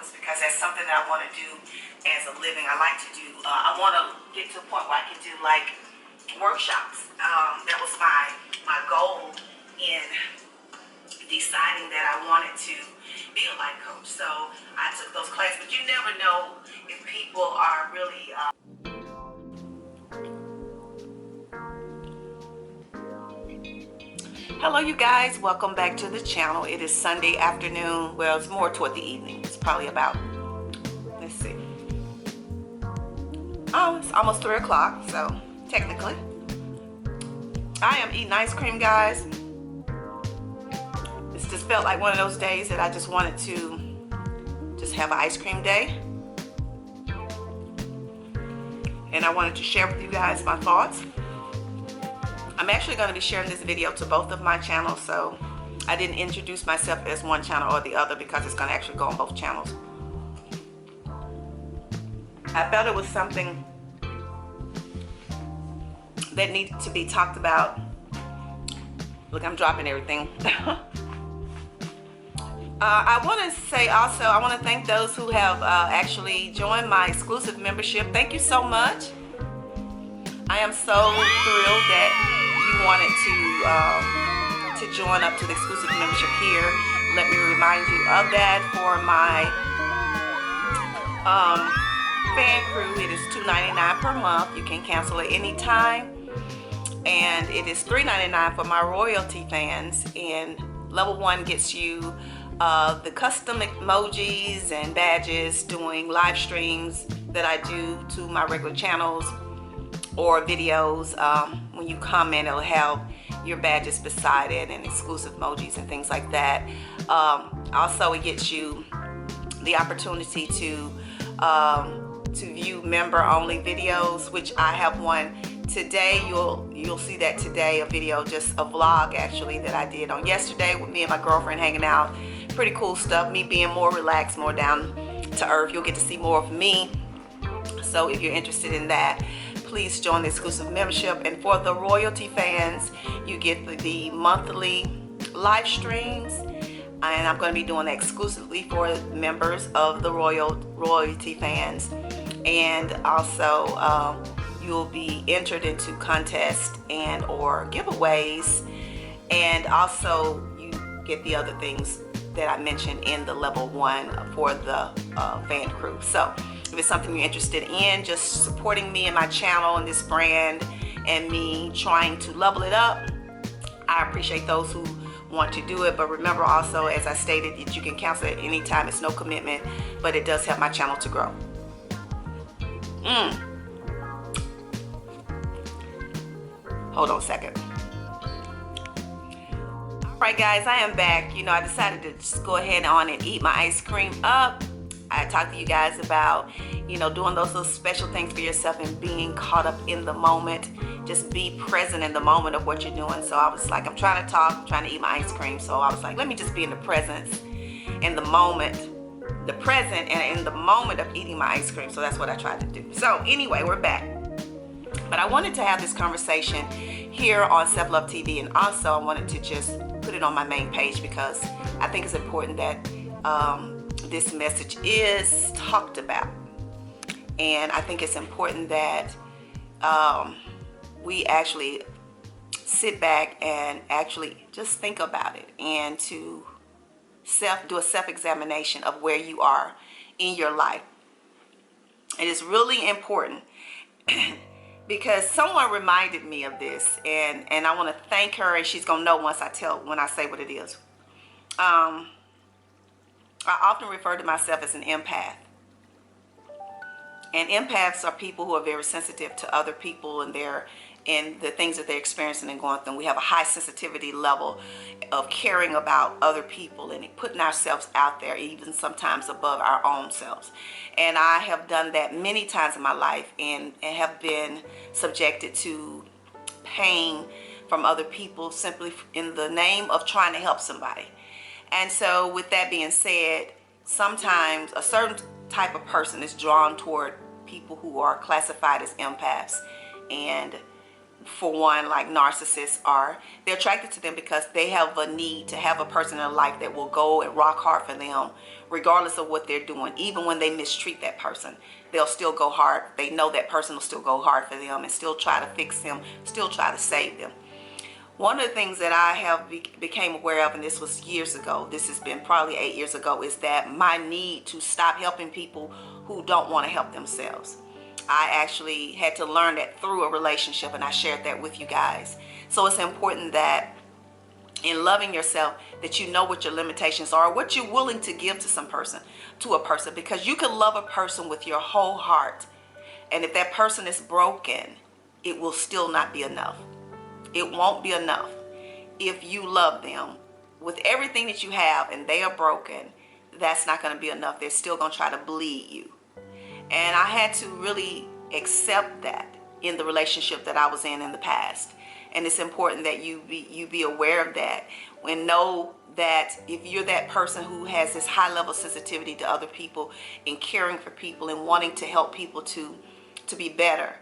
office because that's something that I want to do as a living. I like to do, I want to get to a point where I can do like workshops. That was my goal in deciding that I wanted to be a life coach. So I took those classes, but you never know if people are really Hello you guys, welcome back to the channel. It is Sunday afternoon. Well, it's more toward the evening. It's probably about, let's see. Oh, it's almost 3 o'clock, so technically. I am eating ice cream, guys. It's just felt like one of those days that I just wanted to just have an ice cream day. And I wanted to share with you guys my thoughts. I'm actually going to be sharing this video to both of my channels, so I didn't introduce myself as one channel or the other because it's going to actually go on both channels. I felt it was something that needed to be talked about. Look, I'm dropping everything. I want to say also, I want to thank those who have actually joined my exclusive membership. Thank you so much. I am so thrilled that you wanted to join up to the exclusive membership here. Let me remind you of that. For my fan crew, it is $2.99 per month. You can cancel at any time, and it is $3.99 for my royalty fans. And level 1 gets you the custom emojis and badges doing live streams that I do to my regular channels or videos. When you comment, it'll have your badges beside it and exclusive emojis and things like that. Also, it gets you the opportunity to view member-only videos, which I have one today. You'll see that today, a video, just a vlog actually, that I did on yesterday with me and my girlfriend hanging out. Pretty cool stuff. Me being more relaxed, more down to earth. You'll get to see more of me. So if you're interested in that, please join the exclusive membership. And for the royalty fans, you get the monthly live streams, and I'm going to be doing that exclusively for members of the royalty fans. And also you'll be entered into contests and or giveaways, and also you get the other things that I mentioned in the level 1 for the fan crew. So if it's something you're interested in, just supporting me and my channel and this brand and me trying to level it up, I appreciate those who want to do it. But remember also, as I stated, that you can cancel at any time. It's no commitment, but it does help my channel to grow. Hold on a second. Alright guys, I am back. You know, I decided to just go ahead on and eat my ice cream up. I talked to you guys about, you know, doing those little special things for yourself and being caught up in the moment. Just be present in the moment of what you're doing. So I was like, I'm trying to talk, I'm trying to eat my ice cream. So I was like, let me just be in the presence, in the moment, the present and in the moment of eating my ice cream. So that's what I tried to do. So anyway, we're back. But I wanted to have this conversation here on Self Love TV, and also I wanted to just put it on my main page because I think it's important that this message is talked about. And I think it's important that we actually sit back and actually just think about it, and to do a self-examination of where you are in your life. It is really important because someone reminded me of this, and I want to thank her, and she's gonna know when I say what it is. I often refer to myself as an empath. And empaths are people who are very sensitive to other people and the things that they're experiencing and going through. We have a high sensitivity level of caring about other people and putting ourselves out there, even sometimes above our own selves. And I have done that many times in my life, and have been subjected to pain from other people simply in the name of trying to help somebody. And so with that being said, sometimes a certain type of person is drawn toward people who are classified as empaths, and for one, like narcissists are. They're attracted to them because they have a need to have a person in their life that will go and rock hard for them, regardless of what they're doing. Even when they mistreat that person, they'll still go hard. They know that person will still go hard for them and still try to fix them, still try to save them. One of the things that I have became aware of, and this was years ago, this has been probably 8 years ago, is that my need to stop helping people who don't want to help themselves. I actually had to learn that through a relationship, and I shared that with you guys. So it's important that in loving yourself, that you know what your limitations are, what you're willing to give to a person, because you can love a person with your whole heart, and if that person is broken, it will still not be enough. It won't be enough. If you love them with everything that you have and they are broken, that's not going to be enough. They're still going to try to bleed you. And I had to really accept that in the relationship that I was in the past. And it's important that you be aware of that, and know that if you're that person who has this high level sensitivity to other people and caring for people and wanting to help people to be better,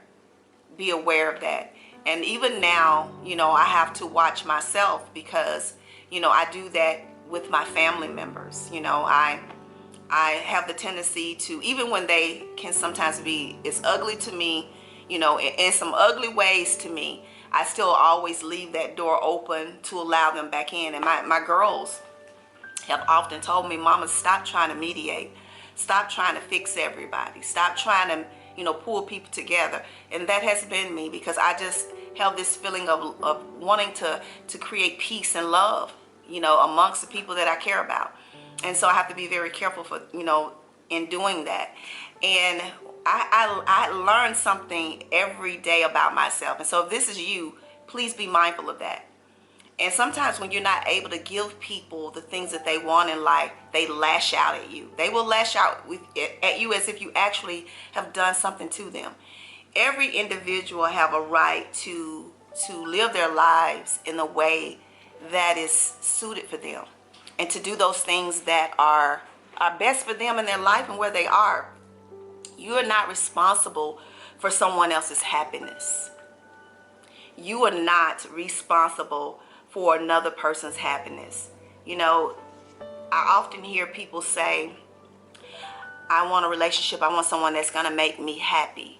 be aware of that. And even now, I have to watch myself, because, I do that with my family members. I have the tendency to, even when they can sometimes be as ugly to me, in some ugly ways to me, I still always leave that door open to allow them back in. And my girls have often told me, Mama, stop trying to mediate. Stop trying to fix everybody. Stop trying to, pull people together. And that has been me, because I just have this feeling of wanting to create peace and love, amongst the people that I care about. And so I have to be very careful for, in doing that. And I learn something every day about myself. And so if this is you, please be mindful of that. And sometimes when you're not able to give people the things that they want in life, they lash out at you. They will lash out at you as if you actually have done something to them. Every individual have a right to live their lives in a way that is suited for them, and to do those things that are best for them in their life and where they are. You are not responsible for someone else's happiness. You are not responsible for another person's happiness. I often hear people say, I want a relationship, I want someone that's going to make me happy.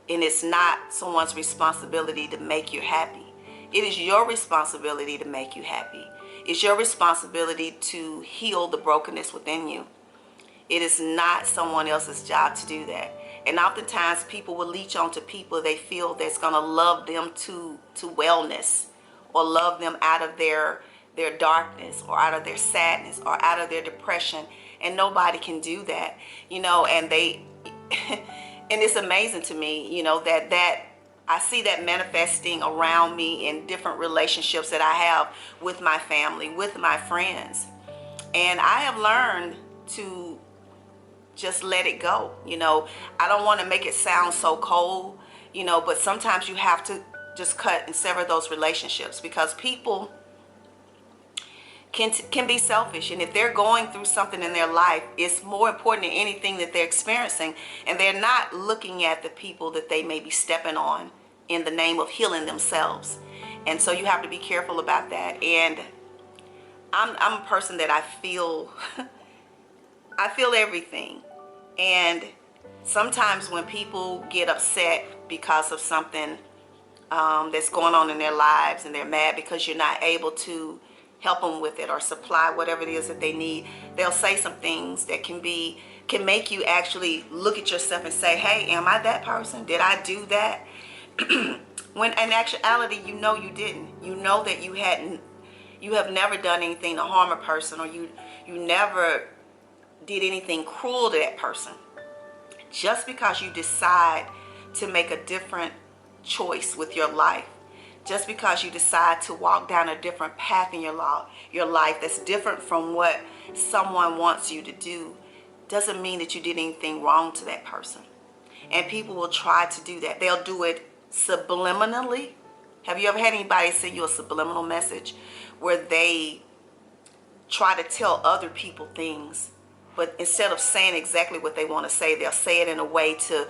And it's not someone's responsibility to make you happy. It is your responsibility to make you happy. It's your responsibility to heal the brokenness within you. It is not someone else's job to do that. And oftentimes people will leech onto people they feel that's going to love them to wellness, or love them out of their darkness, or out of their sadness, or out of their depression. And nobody can do that, and they and it's amazing to me, that I see that manifesting around me in different relationships that I have with my family, with my friends. And I have learned to just let it go. I don't want to make it sound so cold, but sometimes you have to just cut and sever those relationships, because people can be selfish, and if they're going through something in their life, it's more important than anything that they're experiencing, and they're not looking at the people that they may be stepping on in the name of healing themselves. And so you have to be careful about that. And I'm a person that I feel everything, and sometimes when people get upset because of something that's going on in their lives, and they're mad because you're not able to help them with it or supply whatever it is that they need, they'll say some things that can make you actually look at yourself and say, hey, am I that person? Did I do that? When in actuality, you didn't. You know that you have never done anything to harm a person, or you never did anything cruel to that person. Just because you decide to make a different choice with your life, just because you decide to walk down a different path in your life that's different from what someone wants you to do, doesn't mean that you did anything wrong to that person. And people will try to do that. They'll do it subliminally. Have you ever had anybody send you a subliminal message where they try to tell other people things, but instead of saying exactly what they want to say, they'll say it in a way to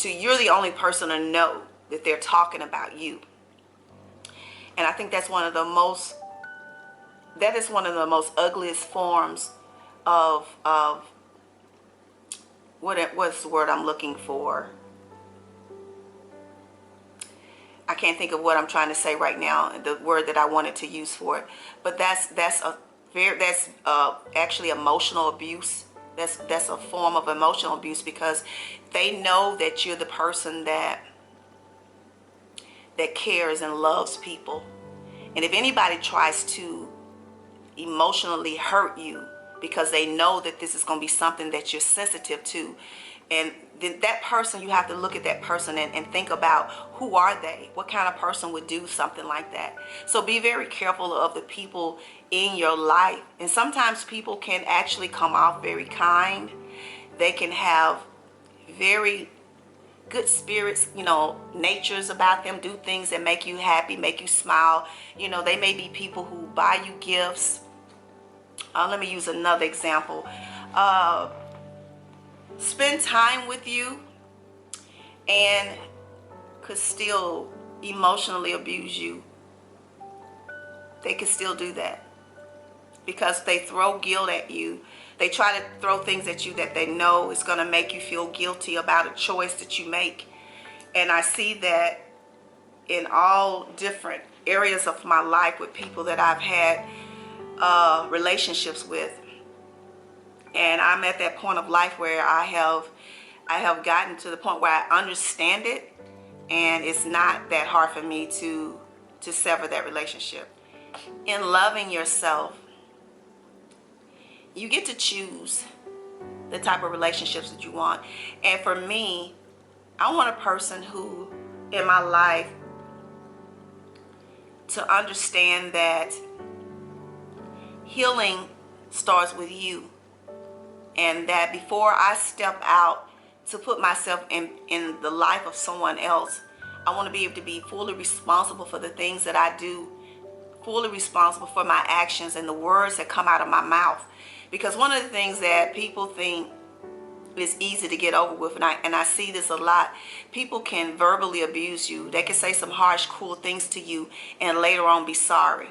you're the only person to know that they're talking about you. And I think that's one of the most, that is one of the most ugliest forms of what's the word I'm looking for? I can't think of what I'm trying to say right now, the word that I wanted to use for it. But that's actually emotional abuse. That's a form of emotional abuse, because they know that you're the person that cares and loves people. And if anybody tries to emotionally hurt you because they know that this is going to be something that you're sensitive to, and then that person, you have to look at that person and think about, who are they? What kind of person would do something like that? So be very careful of the people in your life. And sometimes people can actually come off very kind. They can have very good spirits, natures about them, do things that make you happy, make you smile. They may be people who buy you gifts. Let me use another example. Spend time with you and could still emotionally abuse you. They could still do that because they throw guilt at you. They try to throw things at you that they know is going to make you feel guilty about a choice that you make. And I see that in all different areas of my life with people that I've had relationships with. And I'm at that point of life where I have gotten to the point where I understand it, and it's not that hard for me to sever that relationship. In loving yourself, you get to choose the type of relationships that you want. And for me, I want a person who in my life to understand that healing starts with you, and that before I step out to put myself in the life of someone else, I want to be able to be fully responsible for the things that I do, fully responsible for my actions and the words that come out of my mouth. Because one of the things that people think is easy to get over with, and I see this a lot, people can verbally abuse you. They can say some harsh, cruel things to you and later on be sorry.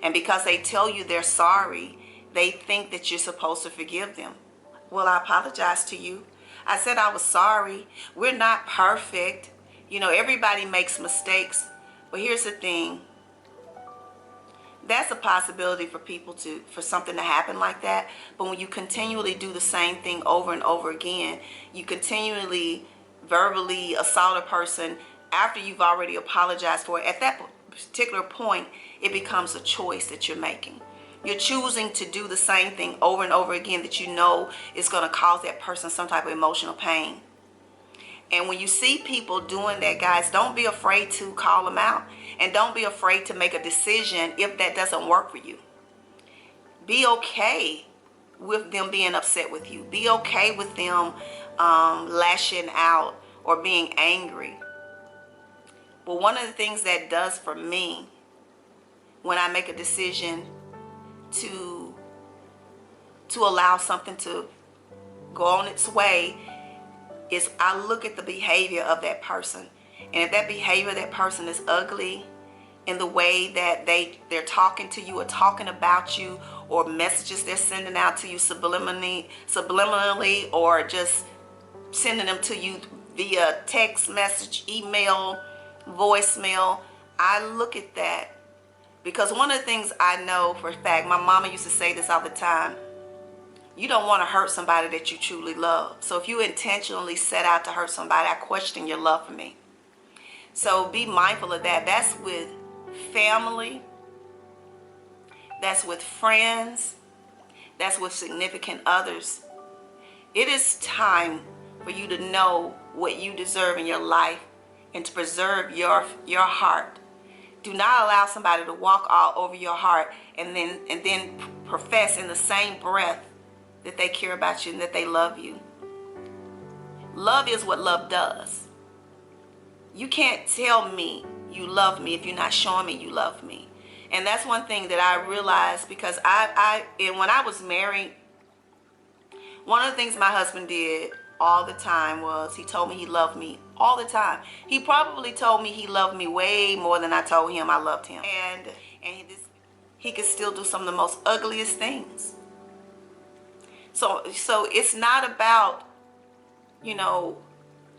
And because they tell you they're sorry, they think that you're supposed to forgive them. Well, I apologize to you. I said I was sorry. We're not perfect. Everybody makes mistakes. But here's the thing. That's a possibility for something to happen like that. But when you continually do the same thing over and over again, you continually verbally assault a person after you've already apologized for it. At that particular point, it becomes a choice that you're making. You're choosing to do the same thing over and over again that you know is going to cause that person some type of emotional pain. And when you see people doing that, guys, don't be afraid to call them out. And don't be afraid to make a decision if that doesn't work for you. Be okay with them being upset with you. Be okay with them lashing out or being angry. But one of the things that does for me when I make a decision to allow something to go on its way is I look at the behavior of that person. And if that behavior of that person is ugly in the way that they're talking to you or talking about you, or messages they're sending out to you subliminally, or just sending them to you via text message, email, voicemail, I look at that. Because one of the things I know for a fact, my mama used to say this all the time, you don't want to hurt somebody that you truly love. So if you intentionally set out to hurt somebody, I question your love for me. So be mindful of that. That's with family. That's with friends. That's with significant others. It is time for you to know what you deserve in your life and to preserve your heart. Do not allow somebody to walk all over your heart and then profess in the same breath that they care about you and that they love you. Love is what love does. You can't tell me you love me if you're not showing me you love me. And that's one thing that I realized, because and when I was married, one of the things my husband did all the time was he told me he loved me all the time. He probably told me he loved me way more than I told him I loved him. And he could still do some of the most ugliest things. So it's not about, you know,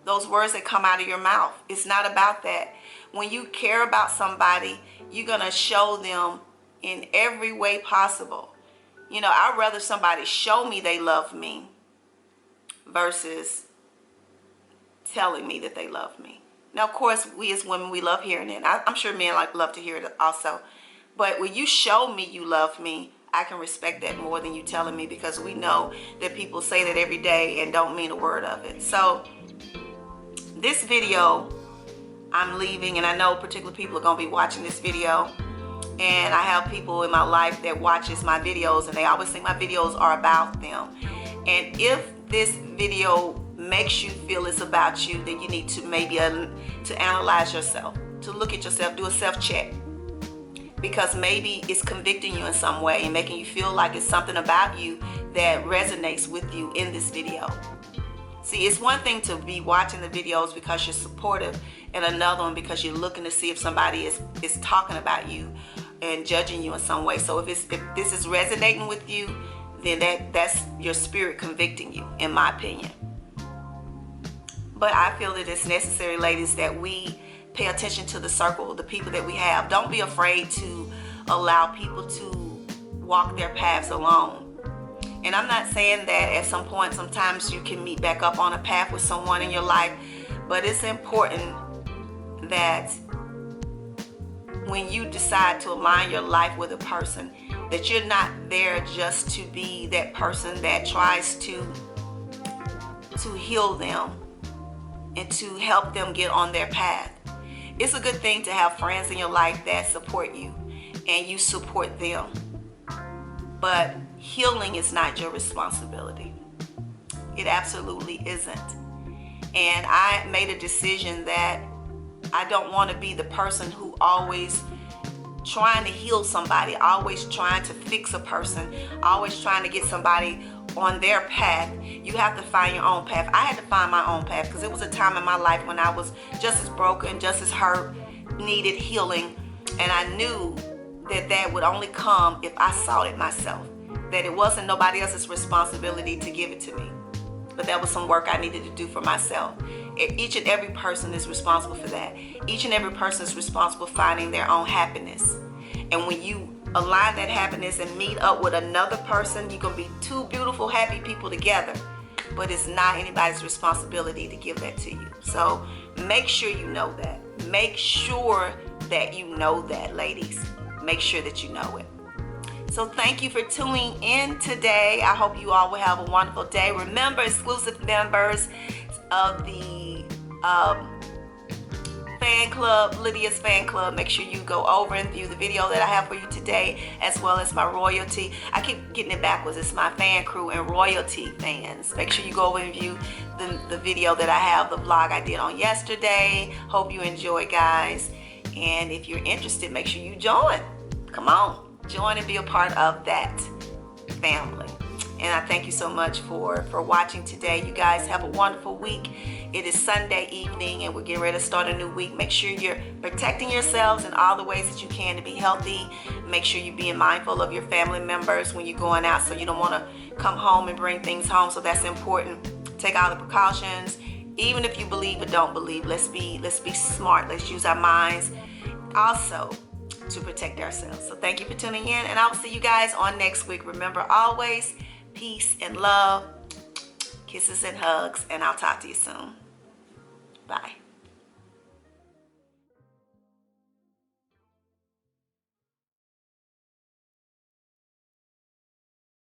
those words that come out of your mouth. It's not about that. When you care about somebody, you're going to show them in every way possible. You know, I'd rather somebody show me they love me versus telling me that they love me. Now, of course, we as women, we love hearing it. I'm sure men love to hear it also. But when you show me you love me, I can respect that more than you telling me, because we know that people say that every day and don't mean a word of it. So this video, I'm leaving, and I know particular people are going to be watching this video. And I have people in my life that watches my videos, and they always think my videos are about them. And if this video makes you feel it's about you, then you need to maybe to analyze yourself, to look at yourself, do a self-check. Because maybe it's convicting you in some way and making you feel like it's something about you that resonates with you in this video. See, it's one thing to be watching the videos because you're supportive, and another one because you're looking to see if somebody is talking about you and judging you in some way. So if this is resonating with you, then that's your spirit convicting you, in my opinion. But I feel that it's necessary, ladies, that we pay attention to the circle, the people that we have. Don't be afraid to allow people to walk their paths alone. And I'm not saying that at some point, sometimes you can meet back up on a path with someone in your life, but it's important that when you decide to align your life with a person, that you're not there just to be that person that tries to heal them and to help them get on their path. It's a good thing to have friends in your life that support you and you support them. But healing is not your responsibility. It absolutely isn't. And I made a decision that I don't want to be the person who always trying to heal somebody, always trying to fix a person, always trying to get somebody on their path. You have to find your own path. I had to find my own path because it was a time in my life when I was just as broken, just as hurt, needed healing. And I knew that would only come if I sought it myself, that it wasn't nobody else's responsibility to give it to me. But that was some work I needed to do for myself. Each and every person is responsible for that. Each and every person is responsible for finding their own happiness. And when you align that happiness and meet up with another person, you're going to be two beautiful, happy people together. But it's not anybody's responsibility to give that to you. So make sure you know that. Make sure that you know that, ladies. Make sure that you know it. So thank you for tuning in today. I hope you all will have a wonderful day. Remember, exclusive members of the fan club, Lydia's fan club, make sure you go over and view the video that I have for you today, as well as my royalty. I keep getting it backwards. It's my fan crew and royalty fans. Make sure you go over and view the video that I have, the vlog I did on yesterday. Hope you enjoy, guys. And if you're interested, make sure you join. Come on. Join and be a part of that family. And I thank you so much for watching today. You guys have a wonderful week. It is Sunday evening and we're getting ready to start a new week. Make sure you're protecting yourselves in all the ways that you can to be healthy. Make sure you're being mindful of your family members when you're going out, so you don't want to come home and bring things home. So that's important. Take all the precautions. Even if you believe or don't believe, let's be smart. Let's use our minds also to protect ourselves. So thank you for tuning in, and I'll see you guys on next week. Remember, always peace and love, kisses and hugs, and I'll talk to you soon. Bye.